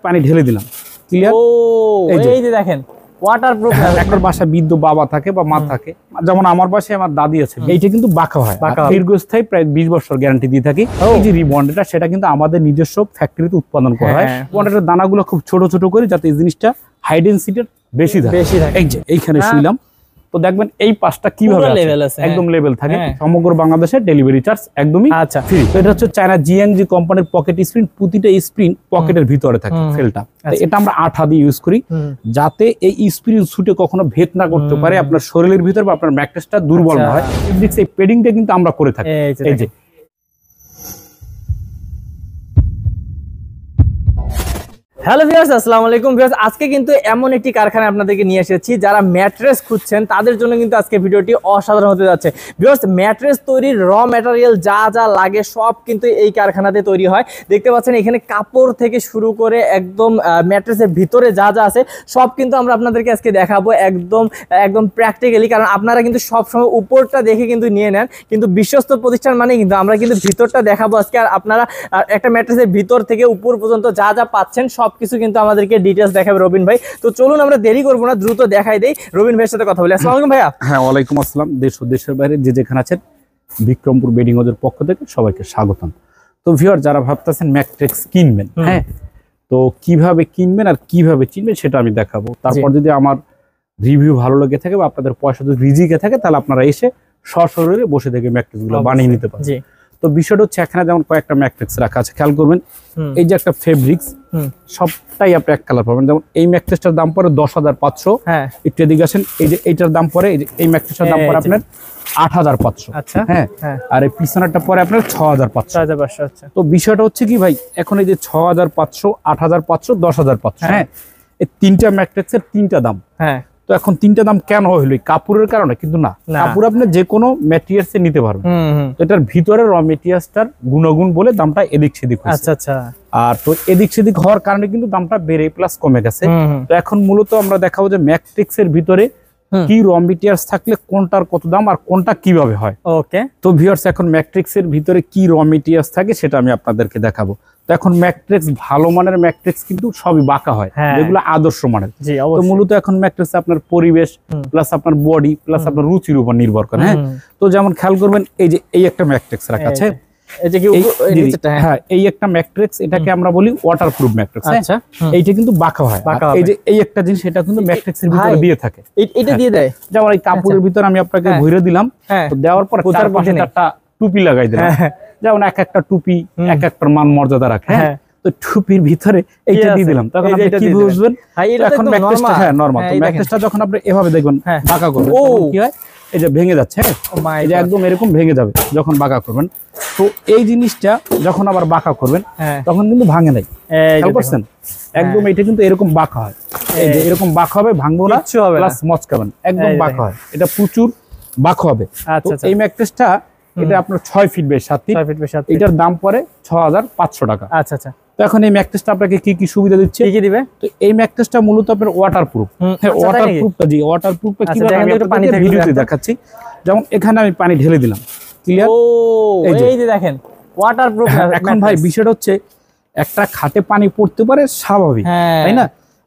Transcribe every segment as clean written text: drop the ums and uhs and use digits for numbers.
পানি ঢেলে দিলাম ক্লিয়ার। এই যে দেখেন ওয়াটারপ্রুফ। একটা বাসা বৃদ্ধ বাবা থাকে বা মা থাকে, যেমন আমার বাসায় আমার দাদি আছে, এইটা কিন্তু বাঁকা হয়, দীর্ঘস্থায়ী প্রায় 20 বছর গ্যারান্টি দিয়ে থাকি। এই যে রিবন্ডেডটা সেটা কিন্তু আমাদের নিজস্ব ফ্যাক্টরিতে উৎপাদন করা হয়। রিবন্ডেডের দানাগুলো খুব ছোট ছোট করে যাতে এই জিনিসটা হাই ডেনসিটির বেশি থাকে। এই যে এইখানে শুইলাম তো দেখবেন এই পাঁচটা কিভাবে একদম লেভেল থাকে। সমগ্র বাংলাদেশে ডেলিভারি চার্জ একদমই ফ্রি। তো এটা হচ্ছে চায়না জিএনজি কোম্পানির পকেট স্প্রিং, প্রতিটা স্প্রিং পকেটের ভিতরে থাকে ফেলটা। এটা আমরা আঠা দিয়ে ইউজ করি যাতে এই স্প্রিং সুটে কখনো ভেদ না করতে পারে আপনার শরীরের ভিতর বা আপনার ম্যাট্রেসটা দুর্বল না হয়। এই পেডিংটা কিন্তু আমরা করে থাকি। এই যে হ্যালো ভিউয়ার্স, আসসালামু আলাইকুম ভিউয়ার্স। আজকে কিন্তু এমন একটি কারখানা আপনাদেরকে নিয়ে এসেছি যারা ম্যাট্রেস খুঁজছেন তাদের জন্য কিন্তু আজকে ভিডিওটি অসাধারণ হতে যাচ্ছে। ভিউয়ার্স, ম্যাট্রেস তৈরির র ম্যাটেরিয়াল যা যা লাগে সব কিন্তু এই কারখানাতে তৈরি হয়। দেখতে পাচ্ছেন এখানে কাপড় থেকে শুরু করে একদম ম্যাট্রেসের ভিতরে যা যা আছে সব কিন্তু আমরা আপনাদেরকে আজকে দেখাবো একদম প্র্যাকটিক্যালি। কারণ আপনারা কিন্তু সবসময় উপরটা দেখে কিন্তু নিয়ে নেন, কিন্তু বিশ্বস্ত প্রতিষ্ঠান মানে কিন্তু আমরা কিন্তু ভিতরটা দেখাবো আজকে। আর আপনারা একটা ম্যাট্রেসের ভিতর থেকে উপর পর্যন্ত যা যা পাচ্ছেন সবকিছু কিন্তু আমাদেরকে ডিটেইলস দেখাবে রবিন ভাই। তো চলুন আমরা দেরি করবো না, দ্রুত দেখাই দেই, রবিন ভাইয়ের সাথে কথা বলি। আসসালামু আলাইকুম ভাইয়া। হ্যাঁ, ওয়ালাইকুম আসসালাম। দেশ ও দেশের বাইরে যে যেখানে আছেন বিক্রমপুর বেডিং হাউসের পক্ষ থেকে সবাইকে স্বাগতম। তো ভিউয়ার যারা ভাবতেছেন ম্যাট্রেস কিনবেন, হ্যাঁ, তো কিভাবে কিনবেন আর কিভাবে চিনবেন সেটা আমি দেখাবো। তারপর যদি আমার রিভিউ ভালো লেগে থাকে বা আপনাদের পয়সা যদি রিজিকে থাকে তাহলে আপনারা এসে সশরীরে বসে থেকে ম্যাট্রেসগুলো বানিয়ে নিতে পারেন। তো বিষয়টা হচ্ছে এখানে যেমন কয়েকটা ম্যাট্রেস রাখা আছে, খেয়াল করবেন। এই যে একটা ফেব্রিক্স সবটাই আপনি এক কালার পাবেন। যেমন এই ম্যাট্রেসটার দাম পড়ে 10,500। একটু এদিকে আসেন, এই যে এইটার দাম পড়ে, এই ম্যাট্রেসটার দাম পড়ে আপনার 8,500। হ্যাঁ, আর এই পিছনেরটা পরে আপনার 6,500। তো বিষয়টা হচ্ছে কি ভাই, এখন এই যে 6,500, 8,500, 10,500, হ্যাঁ, এই তিনটা ম্যাট্রেসের তিনটা দাম। হ্যাঁ, তো এখন তিনটা দাম কেন হইলো? কাপড়ের কারণে কিন্তু না, কাপড় আপনি যে কোনো ম্যাটেরিয়ালস এ নিতে পারবেন। এটার ভিতরে র ম্যাটেরিয়ালসটার গুণগুণ বলে দামটা এদিক সেদিক হয়েছে। আচ্ছা আচ্ছা। আর তো এদিক সেদিক হওয়ার কারণে কিন্তু দামটা বেড়ে প্লাস কমে গেছে। তো এখন মূলত আমরা দেখাবো যে ম্যাট্রিক্স এর ভিতরে কি র ম্যাটেরিয়ালস থাকলে কোনটার কত দাম আর কোনটা কিভাবে হয়। ওকে, তো ভিউয়ার্স এখন ম্যাট্রিক্স এর ভিতরে কি র ম্যাটেরিয়ালস থাকে সেটা আমি আপনাদেরকে দেখাবো। তো এখন ম্যাট্রিক্স ভালো মানের ম্যাট্রিক্স কিন্তু সবই বাঁকা হয়, যেগুলো আদর্শ মানের। তো মূলত এখন ম্যাট্রিক্স আপনার পরিবেশ প্লাস আপনার বডি প্লাস আপনার রুচির উপর নির্ভর করে। হ্যাঁ, তো যেমন খেয়াল করবেন এই যে এই একটা ম্যাট্রিক্স রাখা আছে, এই একটা ম্যাট্রিক্স, এটাকে আমরা বলি ওয়াটারপ্রুফ ম্যাট্রিক্স। এইটা কিন্তু বাঁকা হয়। এই যে এই একটা জিনিস এটা কিন্তু ম্যাট্রিক্স এর ভিতরে দিয়ে থাকে, এটা দিয়ে দেয়। যেমন এই কাপড়ের ভিতর আমি আপনাকে ভরে দিলাম, তো দেওয়ার পর চার পাশে একটা টুপি লাগাই দিলাম। যেমন এক একটা টুপি এক একটা মান মর্যাদা রাখে। তো টুপির ভিতরে এইটা দিয়ে দিলাম, তখন আপনি কি বুঝবেন? এখন ম্যাট্রিক্সটা হ্যাঁ নরমাল। তো ম্যাট্রিক্সটা যখন আপনি এভাবে দেখবেন বাঁকা করবেন, কি হয়? এই যে ভেঙে যাচ্ছে, এই যে একদম এরকম ভেঙে যাবে যখন বাঁকা করবেন। তো এই জিনিসটা যখন আবার বাঁকা করবেন তখন কিন্তু ভাঙে নাই, খেয়াল করছেন? একদম এটা কিন্তু এরকম বাঁকা হয়, এই যে এরকম বাঁকা হবে, ভাঙবো না, প্লাস মচকাবেন, একদম বাঁকা হয়, এটা প্রচুর বাঁকা হবে। এই ম্যাট্রিক্সটা এটা আপনার 6 ফিট বাই 7 ফিট, এটার দাম পড়ে 6,500 টাকা। আচ্ছা আচ্ছা। তো এখন এই ম্যাট্রেসটা আপনাকে কি কি সুবিধা দিচ্ছে, কি দিবে? তো এই ম্যাট্রেসটা মূলত আপনার ওয়াটারপ্রুফ। হ্যাঁ, ওয়াটারপ্রুফটা জি, ওয়াটারপ্রুফটা কিভাবে আমি আপনাদের ভিডিওতে দেখাচ্ছি। যেমন এখানে আমি পানি ঢেলে দিলাম, ক্লিয়ার। এই যে দেখেন ওয়াটারপ্রুফ। এখন ভাই বিষয়টা হচ্ছে একটা খাটে পানি পড়তে পারে স্বাভাবিক, তাই না?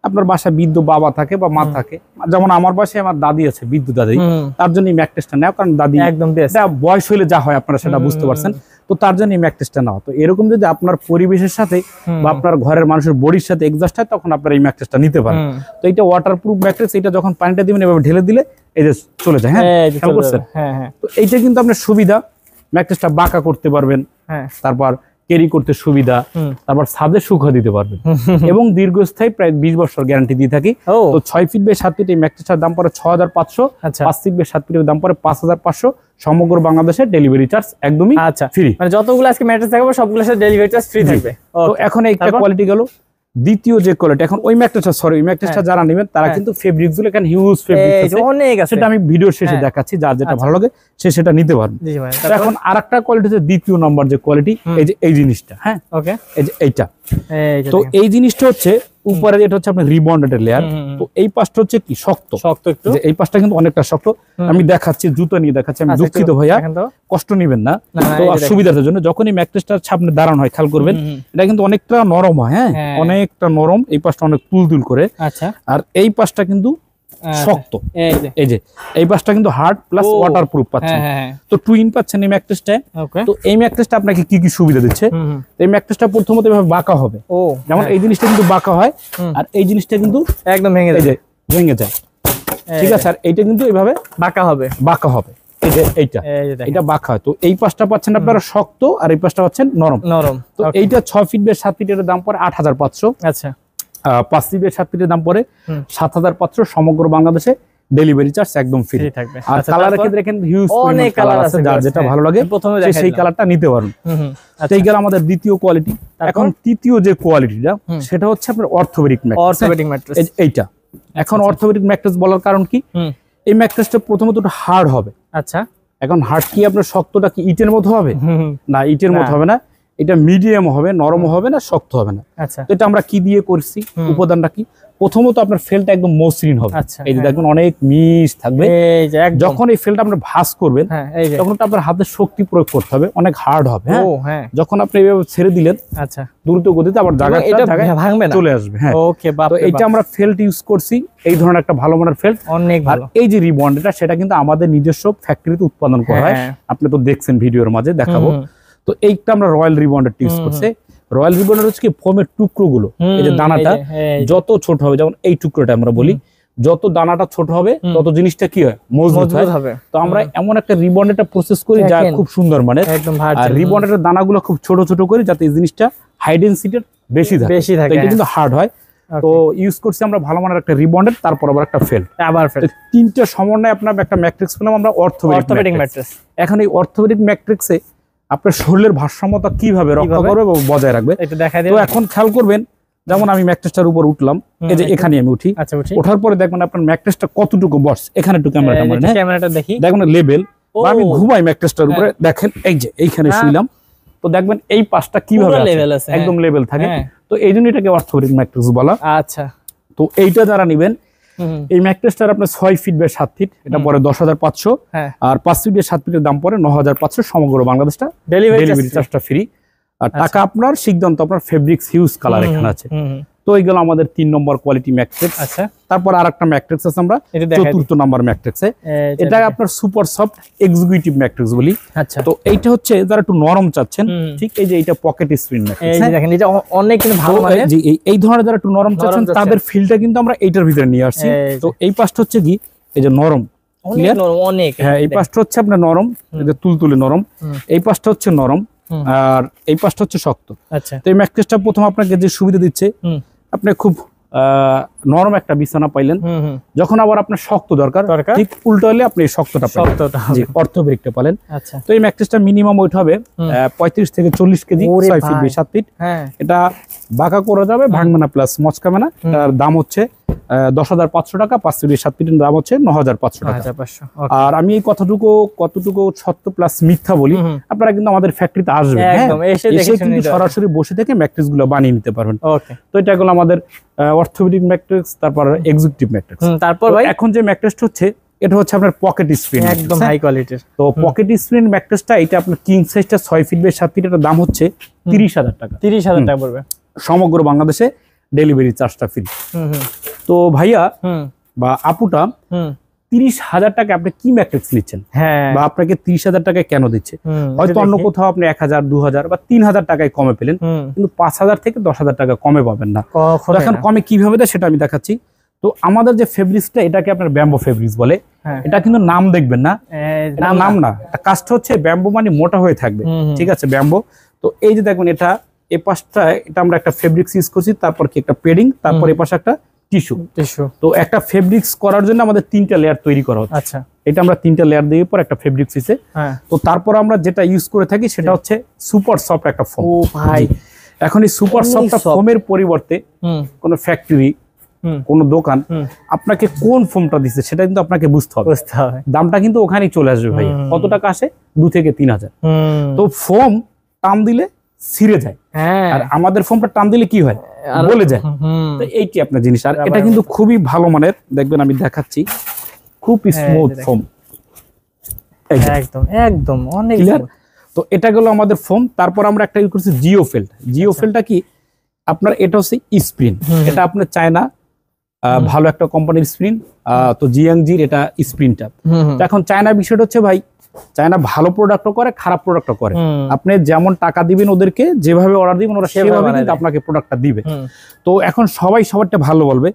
আপনার বাসায় বৃদ্ধ বাবা থাকে বা মা থাকে, যেমন আমার বাসায় আমার দাদি আছে, বৃদ্ধ দাদি, তার জন্য এই ম্যাট্রেসটা নেওয়া। কারণ দাদি একদম বয়স হইলে যা হয় আপনারা সেটা বুঝতে পারছেন, তো তার জন্য এই ম্যাট্রেসটা নেওয়া। তো এরকম যদি আপনার পরিবেশের সাথে বা আপনার ঘরের মানুষের বডির সাথে এডজাস্ট হয় তখন আপনারা এই ম্যাট্রেসটা নিতে পারেন। তো এটা ওয়াটারপ্রুফ ম্যাট্রেস, এটা যখন পানিটা দিবেন এভাবে ঢেলে দিলে এই যে চলে যায়। হ্যাঁ, খেয়াল করছেন? তো এইটা কিন্তু আপনার সুবিধা, ম্যাট্রেসটা বাঁকা করতে পারবেন, তারপর ক্যারি করতে সুবিধা, তারপর ছাদে শুকা দিতে পারবেন এবং দীর্ঘস্থায়ী প্রায় 20 বছর গ্যারান্টি দিয়ে থাকি। তো 6 ফিট বাই 7 ফিট এই ম্যাট্রেসটার দাম পড়ে 6,500, 5 ফিট বাই 7 ফিটের দাম পড়ে 5,500। সমগ্র বাংলাদেশে ডেলিভারি চার্জ একদমই ফ্রি। মানে যতগুলো আজকে ম্যাট্রেস থাকবে সবগুলোর সাথে ডেলিভারি চার্জ ফ্রি থাকবে। তো এখন একটা কোয়ালিটি গেল। দ্বিতীয় যে কোয়ালিটি, এখন ওই ম্যাট্রেসটা ওই ম্যাট্রেসটা যারা নেবেন তারা কিন্তু ফেব্রিক্স গুলো এখানে হিউজ ফেব্রিক্স আছে, সেটা আমি ভিডিওর শেষে দেখাচ্ছি, যার যেটা ভালো লাগে সে সেটা নিতে পারবেন। এখন আরেকটা কোয়ালিটি হচ্ছে দ্বিতীয় নম্বর যে কোয়ালিটি, এই যে এই জিনিসটা। হ্যাঁ, ওকে, এই যে এইটা। তো এই জিনিসটা হচ্ছে উপরে এটা হচ্ছে আপনার রিবন্ডেড লেয়ার। তো এই পাশটা হচ্ছে কি শক্ত শক্ত একটু, যে এই পাশটা কিন্তু অনেকটা শক্ত। আমি দেখাচ্ছি, জুতো নিয়ে দেখাচ্ছি, আমি দুঃখিত ভাইয়া, কষ্ট নেবেন না। তো সুবিধার জন্য যখনই ম্যাট্রেসটা সামনে দাঁড়ানো হয় খেয়াল করবেন, এটা কিন্তু অনেকটা নরম হয়। হ্যাঁ, অনেকটা নরম। এই পাশটা অনেক তুলতুল করে। আচ্ছা, আর এই পাশটা কিন্তু শক্ত। এই যে এই পাশটা কিন্তু হার্ড প্লাস ওয়াটারপ্রুফ পাচ্ছেন। তো টুইন পাচ্ছেন এই ম্যাট্রেসটা। তো এই ম্যাট্রেসটা আপনাকে কি কি সুবিধা দিচ্ছে? এই ম্যাট্রেসটা প্রথমত এভাবে বাঁকা হবে, যেমন এই জিনিসটা কিন্তু বাঁকা হয়, আর এই জিনিসটা কিন্তু একদম ভেঙে যায়, ঠিক আছে। আর এইটা কিন্তু এইভাবে বাঁকা হবে। এই যে এইটা বাঁকা হয়। তো এই পাশটা পাচ্ছেন আপনারা শক্ত, আর এই পাশটা পাচ্ছেন নরম। তো এইটা 6 ফিট বাই 7 ফিটের দাম পড়ে 8500। আচ্ছা, 5 ফিট বাই 7 ফিটের দাম পড়ে 7500। সমগ্র বাংলাদেশে ডেলিভারি চার্জ একদম ফ্রি থাকবে। আর কালারের ক্ষেত্রে দেখেন হিউজ অনেক কালার আছে, যার যেটা ভালো লাগে প্রথমে সেই কালারটা নিতে পারুন। এই গেল আমাদের দ্বিতীয় কোয়ালিটি। এখন তৃতীয় যে কোয়ালিটিটা সেটা হচ্ছে আপনার অর্থোপেডিক ম্যাট্রেস। এইটা এখন অর্থোপেডিক ম্যাট্রেস বলার কারণ কি, এই ম্যাট্রেসটা প্রথমত হার্ড হবে। আচ্ছা, এখন হার্ড কি আপনার শক্তটা কি ইটের মতো হবে? না, ইটের মতো হবে না। এটা মিডিয়াম হবে, নরম হবে না, শক্ত হবে না। আচ্ছা, এটা আমরা কি দিয়ে করছি, উপাদানটা কি? প্রথমত আপনার ফেলটা একদম মসৃণ হবে। এই যে দেখুন অনেক মিশ থাকবে। যখন এই ফেলটা আপনি ভাঁজ করবেন তখন আপনার হাতে শক্তি প্রয়োগ করতে হবে, অনেক হার্ড হবে। হ্যাঁ, যখন আপনি এভাবে ছেড়ে দিলেন, আচ্ছা, দ্রুত গতিতে আবার জায়গাটা ভাঙবে না, চলে আসবে। হ্যাঁ, ওকে। তো এইটা আমরা ফেল্ট ইউজ করছি, এই ধরনের একটা ভালো মানের ফেল্ট, অনেক ভালো। এই যে রিবন্ডটা সেটা কিন্তু আমাদের নিজস্ব ফ্যাক্টরিতে উৎপাদন করা হয়। আপনি তো দেখছেন ভিডিওর মাঝে দেখাবো। তো এইটা আমরা রয়্যাল রিবন্ডার ইউজ করছি। রয়্যাল রিবন্ডার হচ্ছে কি ফোমের টুকরোগুলো, এই যে দানাটা যত ছোট হবে, যেমন এই টুকরোটা আমরা বলি, যত দানাটা ছোট হবে তত জিনিসটা কি হয়, মজবুত হবে। তো আমরা এমন একটা রিবন্ডারটা প্রসেস করি যা খুব সুন্দর মানের। আর রিবন্ডারের দানাগুলো খুব ছোট ছোট করি যাতে এই জিনিসটা হাই ডেনসিটির বেশি থাকে। এটা কিন্তু হার্ড হয়। তো ইউজ করছি আমরা ভালো মানের একটা রিবন্ডার, তারপর আবার একটা ফেল, তিনটা সমন্বয়ে আপনার একটা ম্যাট্রিক্স পেলাম আমরা অর্থোপেডিক ম্যাট্রিক্স। এখন এই অর্থোপেডিক ম্যাট্রিক্সে আপনার শরীরের ভারসাম্যতা কিভাবে রক্ষা করবে এবং বজায় রাখবে। তো এখন খেয়াল করবেন, যেমন আমি ম্যাট্রেসটার উপর উঠলাম, এই যে এখানে আমি উঠি, ওঠার পরে দেখবেন আপনার ম্যাট্রেসটা কতটুকু বসে। এখানে একটু ক্যামেরাটা দেখি, দেখবেন লেভেল। আমি ঘুমাই ম্যাট্রেসটার উপরে, দেখেন এই যে এইখানে শুইলাম, তো দেখবেন এই পাশটা কিভাবে একদম লেভেল থাকে। তো এই জন্য এটাকে অর্থোপেডিক ম্যাট্রেস বলা। আচ্ছা, তো এইটা যারা নিবেন, এই ম্যাট্রেসটার আপনার 6 ফিট বাই 7 ফিট, এটা পরে 10,500। আর 5 ফিট বাই 7 ফিটের দাম পরে 9,500। সমগ্র বাংলাদেশটা ডেলিভারি চার্জটা ফ্রি। আর টাকা আপনার সিদ্ধান্ত, আপনার ফেব্রিক্স হিউজ কালার এখানে আছে। তো এইগুলো আমাদের 3 নম্বর কোয়ালিটি ম্যাট্রেস। আচ্ছা, তারপর আরেকটা ম্যাট্রেস আছে আমরা 4th নম্বর ম্যাট্রেসে, এটা আপনার সুপার সফট এক্সিকিউটিভ ম্যাট্রেস বলি। আচ্ছা, তো এইটা হচ্ছে যারা একটু নরম চাচ্ছেন, ঠিক এই যে এটা পকেট স্প্রিং ম্যাট্রেস, এই দেখেন এটা অনেক কিন্তু ভালো মানের। জি, এই ধরনের যারা একটু নরম চাচ্ছেন তাদের ফিলটা কিন্তু আমরা এইটার ভিতরে নিয়ে আসছি। তো এই পাশটা হচ্ছে কি, এই যে নরম, ক্লিয়ার অনেক। হ্যাঁ, এই পাশটা হচ্ছে আপনার নরম, এই যে তুলতুলে নরম। এই পাশটা হচ্ছে নরম, আর এই পাশটা হচ্ছে শক্ত। আচ্ছা, তো এই ম্যাট্রেসটা প্রথম আপনাকে যে সুবিধা দিচ্ছে, আপনি খুব নরম একটা বিছানা পাইলেন। যখন আবার আপনার শক্ত দরকার, ঠিক উল্টো হলে আপনি শক্তটা পাবেন, অর্থোপেডিকটা পালেন। আচ্ছা, তো এই ম্যাট্রেসটা মিনিমাম ওয়েট হবে 35 থেকে 40 কেজি, 6 ফিট বাই 7 ফিট। এটা বাঁকা করা যাবে, ভাঙবে না, প্লাস মচকাবে না। তার দাম হচ্ছে 10,500 টাকা। 5 ফিট বাই 7 ফিটের দাম হচ্ছে 9,500 টাকা। আর আমি এই কতটুকু সত্য প্লাস মিথ্যা বলি, আপনারা কিন্তু আমাদের ফ্যাক্টরিতে আসবেন, এসে কিন্তু সরাসরি বসে থেকে ম্যাট্রেস গুলো বানিয়ে নিতে পারবেন। তো এটা হলো আমাদের অর্থোপেডিক ম্যাট্রেস, তারপর এক্সিকিউটিভ ম্যাট্রেস। তারপর ভাই এখন যে ম্যাট্রেসটা হচ্ছে, এটা হচ্ছে আপনার পকেট স্প্রিং, একদম হাই কোয়ালিটির। তো পকেট স্প্রিং ম্যাট্রেসটা, এটা আপনার কিং সাইজটা 6 ফিট বাই 7 ফিট, এটার দাম হচ্ছে 30,000 টাকা। 30,000 টাকা পড়বে। সমগ্র বাংলাদেশে ডেলিভারি চার্জটা ফ্রি। তো ভাইয়া বা আপুটা 30,000 টাকা আপনি কি ম্যাট্রিক্স নিচ্ছেন, বা আপনাকে 30,000 টাকায় কেন দিচ্ছে? হয়তো অন্য কোথাও আপনি 1,000, 2,000 বা 3,000 টাকায় কমে পেলেন, কিন্তু 5,000 থেকে 10,000 টাকা কমে পাবেন না। এখন কমে কিভাবে দেয় সেটা আমি দেখাচ্ছি। তো আমাদের যে ফেব্রিক্সটা, এটাকে আপনার ব্যাম্বো ফেব্রিক্স বলে। এটা কিন্তু নাম দেখবেন না, নাম না, কাজটা হচ্ছে ব্যাম্বো মানে মোটা হয়ে থাকবে, ঠিক আছে, ব্যাম্বো। তো এই যে দেখবেন, এটা এই পাশটা, এটা আমরা একটা ফেব্রিক্স ইউজ করছি, তারপর কি একটা পেডিং, তারপর এই পাশে একটা টিস্যু। তো একটা ফেব্রিক্স করার জন্য আমাদের 3টা লেয়ার তৈরি করা হচ্ছে। আচ্ছা, এটা আমরা 3টা লেয়ার দিয়ে পর একটা ফেব্রিক্স দিছে। তো তারপর আমরা যেটা ইউজ করে থাকি সেটা হচ্ছে সুপার সফট একটা ফোম। ও ভাই, এখন এই সুপার সফট ফোমের পরিবর্তে কোন ফ্যাক্টরি, কোন দোকান আপনাকে কোন ফোমটা দিচ্ছে সেটা কিন্তু আপনাকে বুঝতে হবে। দামটা কিন্তু ওখানেই চলে আসবে ভাই। কত টাকা আসে? 2 থেকে 3,000। তো ফোম টান দিলে ছিঁড়ে যায়, হ্যাঁ আর আমাদের ফোমটা টান দিলে কি হয়, বলে যায়। তো এইটি আপনার জিনিস, আর এটা কিন্তু খুবই ভালো মানের, দেখবেন আমি দেখাচ্ছি, খুব স্মুথ ফোম, একদম একদম অনেক ক্লিয়ার। তো এটা গেল আমাদের ফোম। তারপর আমরা একটা ইউজ করছি জিওফেল্ড। জিওফেল্ডটা কি আপনার, এটা হচ্ছে স্প্রিন, এটা আপনার চায়না ভালো একটা কোম্পানির স্প্রিন। তো জিয়াংজির এটা স্প্রিনটা। তো এখন চায়না বিষয়টা হচ্ছে ভাই, চায়না ভালো প্রোডাক্টও করে, খারাপ প্রোডাক্টও করে। আপনি যেমন টাকা দিবেন ওদেরকে, যেভাবে অর্ডার দিবেন ওরা সেভাবে কিন্তু আপনাকে প্রোডাক্টটা দিবে। তো এখন সবাই সবারটা ভালো বলবে।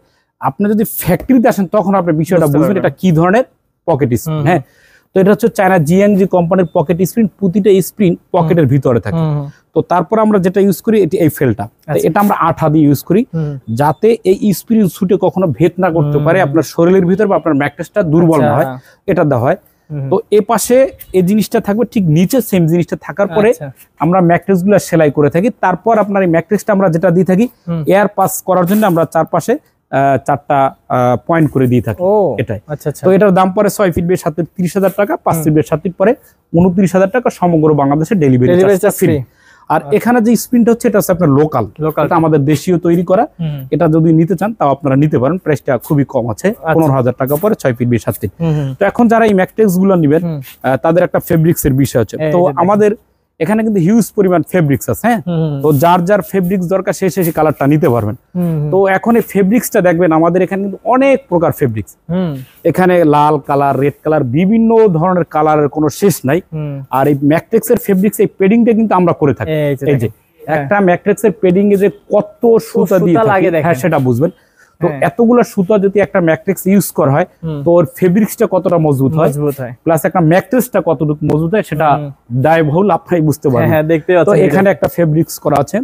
আপনি যদি ফ্যাক্টরিতে আসেন তখন আপনি বিষয়টা বুঝবেন এটা কি ধরনের পকেট স্প্রিন। হ্যাঁ, তো এটা হচ্ছে চায়না জিয়াংজি কোম্পানির পকেট স্প্রিন, প্রতিটা স্প্রিন পকেটের ভিতরে থাকে। তো তারপর আমরা যেটা ইউজ করি এটি এই ফেলটা, এটা আমরা আঠা দিয়ে ইউজ করি, যাতে এই স্প্রিন সুটে কখনো ভেদ না করতে পারে আপনার শরীরের ভিতর, বা আপনার ম্যাট্রেসটা দুর্বল না হয়, এটা দেওয়া হয়। তো এ পাশে এই জিনিসটা থাকবে, ঠিক নিচে সেম জিনিসটা থাকার পরে আমরা ম্যাট্রেস গুলা সেলাই করে থাকি। তারপর আপনার এই ম্যাট্রেসটা আমরা যেটা দিয়ে থাকি, এয়ার পাস করার জন্য আমরা চারপাশে 4টা পয়েন্ট করে দিয়ে থাকি। এটাই। তো এটার দাম পরে 6 ফিট বেশ 30,000 টাকা, 5 ফিট বেশ 7 ফিট পরে 29,000 টাকা, সমগ্র বাংলাদেশে ডেলিভারি ফ্রি। আর এখানে যে স্প্রিনটা হচ্ছে এটা হচ্ছে আপনার লোকাল, এটা আমাদের দেশীয় তৈরি করা। এটা যদি নিতে চান তাও আপনারা নিতে পারেন, প্রাইসটা খুবই কম আছে, 15,000 টাকা পরে 6 ফিট বেশ 7 ফিট। তো এখন যারা এই ম্যাট্রেস গুলো নেবেন তাদের একটা ফেব্রিক্স এর বিষয় আছে। তো আমাদের এখানে কিন্তু হিউজ পরিমাণ ফেব্রিক্স আছে। হ্যাঁ, তো যার যার ফেব্রিক্স দরকার সে সেই কালারটা নিতে পারবেন। তো এখন এই ফেব্রিক্সটা দেখবেন আমাদের এখানে কিন্তু অনেক প্রকার ফেব্রিক্স, এখানে লাল কালার, রেড কালার, বিভিন্ন ধরনের কালারের কোনো শেষ নাই। আর এই ম্যাট্রিক্স এর ফেব্রিক্স এই পেডিংটা কিন্তু আমরা করে থাকি। এই যে একটা ম্যাট্রিক্স এর পেডিং এ যে কত সুতা দিয়ে থাকে, হ্যাঁ সেটা বুঝবেন। তো এতগুলা সুতা যদি একটা ম্যাট্রিক্স ইউজ করা হয়, তো ওর ফেব্রিক্সটা কতটা মজবুত হয়, প্লাস একটা ম্যাট্রিক্সটা কতটুকু মজবুত হয়, সেটা দায়বহুল আপনারাই বুঝতে পারবেন। তো এখানে একটা ফেব্রিক্স করা আছে,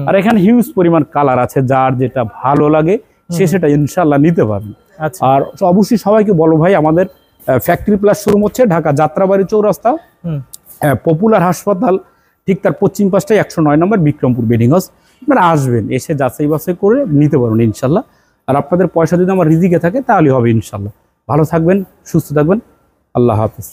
আর এখানে হিউজ পরিমাণ কালার আছে, যার যেটা ভালো লাগে সে সেটা ইনশাআল্লাহ নিতে পারবেন। আর অবশ্যই সবাইকে বলো ভাই, আমাদের ফ্যাক্টরি প্লাস শোরুম হচ্ছে ঢাকা যাত্রাবাড়ি চৌরাস্তা, পপুলার হাসপাতাল ঠিক তার পশ্চিম পাশটায় 109 নম্বর বিক্রমপুর বেডিং হাউস। আপনারা আসবেন, এসে যাচাই বাছাই করে নিতে পারবেন ইনশাল্লাহ। আর আপনাদের পয়সা যদি আমার রিজিকে থাকে তাহলে হবে ইনশাল্লাহ। ভালো থাকবেন, সুস্থ থাকবেন, আল্লাহ হাফেজ।